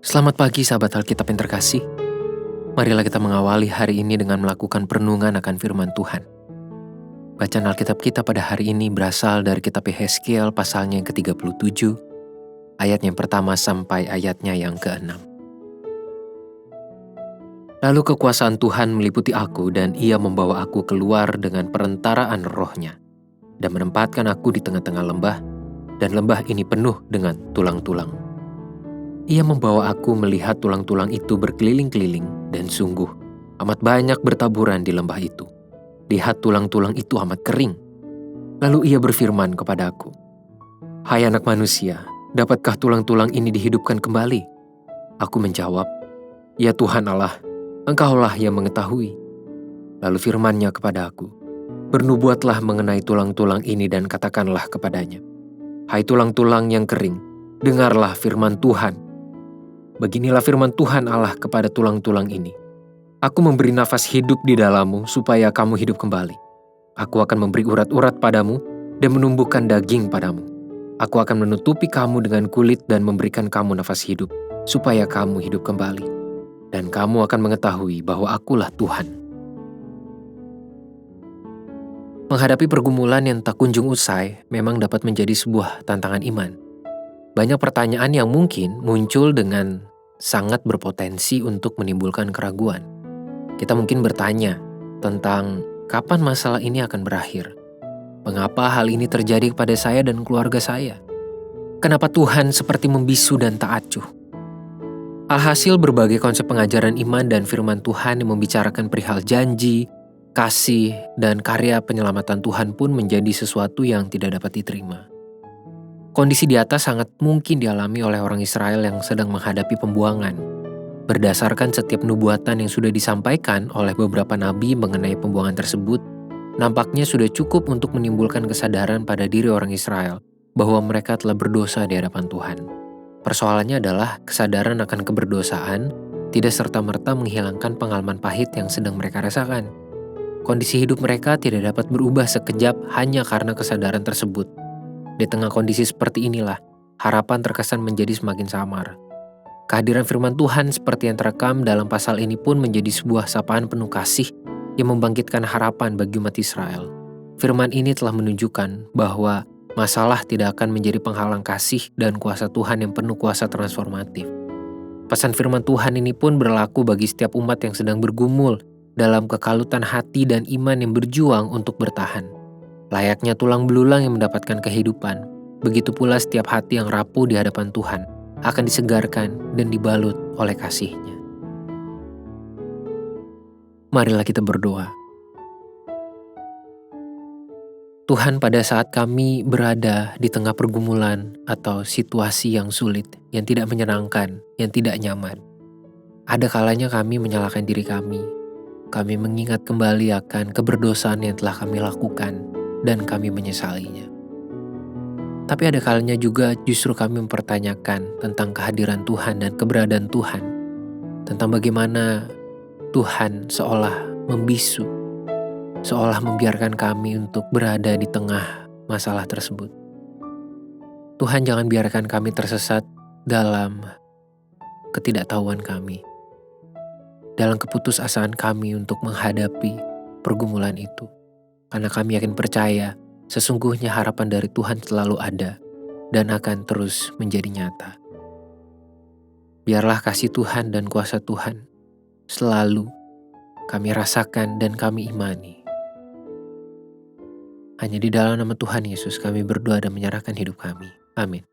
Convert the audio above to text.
Selamat pagi sahabat Alkitab yang terkasih. Marilah kita mengawali hari ini dengan melakukan perenungan akan firman Tuhan. Bacaan Alkitab kita pada hari ini berasal dari kitab Yehezkiel pasalnya yang ke-37, ayat yang pertama sampai ayatnya yang ke-6. Lalu kekuasaan Tuhan meliputi aku dan ia membawa aku keluar dengan perentaraan rohnya dan menempatkan aku di tengah-tengah lembah, dan lembah ini penuh dengan tulang-tulang. Ia membawa aku melihat tulang-tulang itu berkeliling-keliling, dan sungguh amat banyak bertaburan di lembah itu. Lihat tulang-tulang itu amat kering. Lalu ia berfirman kepadaku, "Hai anak manusia, dapatkah tulang-tulang ini dihidupkan kembali?" Aku menjawab, "Ya Tuhan Allah, Engkaulah yang mengetahui." Lalu firman-Nya kepada aku, "Bernubuatlah mengenai tulang-tulang ini dan katakanlah kepadanya, Hai tulang-tulang yang kering, dengarlah firman Tuhan. Beginilah firman Tuhan Allah kepada tulang-tulang ini. Aku memberi nafas hidup di dalammu supaya kamu hidup kembali. Aku akan memberi urat-urat padamu dan menumbuhkan daging padamu. Aku akan menutupi kamu dengan kulit dan memberikan kamu nafas hidup supaya kamu hidup kembali. Dan kamu akan mengetahui bahwa akulah Tuhan." Menghadapi pergumulan yang tak kunjung usai memang dapat menjadi sebuah tantangan iman. Banyak pertanyaan yang mungkin muncul dengan sangat berpotensi untuk menimbulkan keraguan. Kita mungkin bertanya tentang kapan masalah ini akan berakhir. Mengapa hal ini terjadi kepada saya dan keluarga saya? Kenapa Tuhan seperti membisu dan tak acuh? Alhasil berbagai konsep pengajaran iman dan firman Tuhan yang membicarakan perihal janji, kasih, dan karya penyelamatan Tuhan pun menjadi sesuatu yang tidak dapat diterima. Kondisi di atas sangat mungkin dialami oleh orang Israel yang sedang menghadapi pembuangan. Berdasarkan setiap nubuatan yang sudah disampaikan oleh beberapa nabi mengenai pembuangan tersebut, nampaknya sudah cukup untuk menimbulkan kesadaran pada diri orang Israel bahwa mereka telah berdosa di hadapan Tuhan. Persoalannya adalah kesadaran akan keberdosaan tidak serta-merta menghilangkan pengalaman pahit yang sedang mereka rasakan. Kondisi hidup mereka tidak dapat berubah sekejap hanya karena kesadaran tersebut. Di tengah kondisi seperti inilah, harapan terkesan menjadi semakin samar. Kehadiran firman Tuhan seperti yang terekam dalam pasal ini pun menjadi sebuah sapaan penuh kasih yang membangkitkan harapan bagi umat Israel. Firman ini telah menunjukkan bahwa masalah tidak akan menjadi penghalang kasih dan kuasa Tuhan yang penuh kuasa transformatif. Pesan firman Tuhan ini pun berlaku bagi setiap umat yang sedang bergumul dalam kekalutan hati dan iman yang berjuang untuk bertahan. Layaknya tulang belulang yang mendapatkan kehidupan, begitu pula setiap hati yang rapuh di hadapan Tuhan akan disegarkan dan dibalut oleh kasih-Nya. Marilah kita berdoa. Tuhan, pada saat kami berada di tengah pergumulan atau situasi yang sulit, yang tidak menyenangkan, yang tidak nyaman, ada kalanya kami menyalahkan diri kami. Kami mengingat kembali akan keberdosaan yang telah kami lakukan dan kami menyesalinya. Tapi ada kalanya juga justru kami mempertanyakan tentang kehadiran Tuhan dan keberadaan Tuhan, tentang bagaimana Tuhan seolah membisu, seolah membiarkan kami untuk berada di tengah masalah tersebut. Tuhan, jangan biarkan kami tersesat dalam ketidaktahuan kami, dalam keputusasaan kami untuk menghadapi pergumulan itu. Karena kami yakin percaya, sesungguhnya harapan dari Tuhan selalu ada dan akan terus menjadi nyata. Biarlah kasih Tuhan dan kuasa Tuhan selalu kami rasakan dan kami imani. Hanya di dalam nama Tuhan Yesus kami berdoa dan menyerahkan hidup kami. Amin.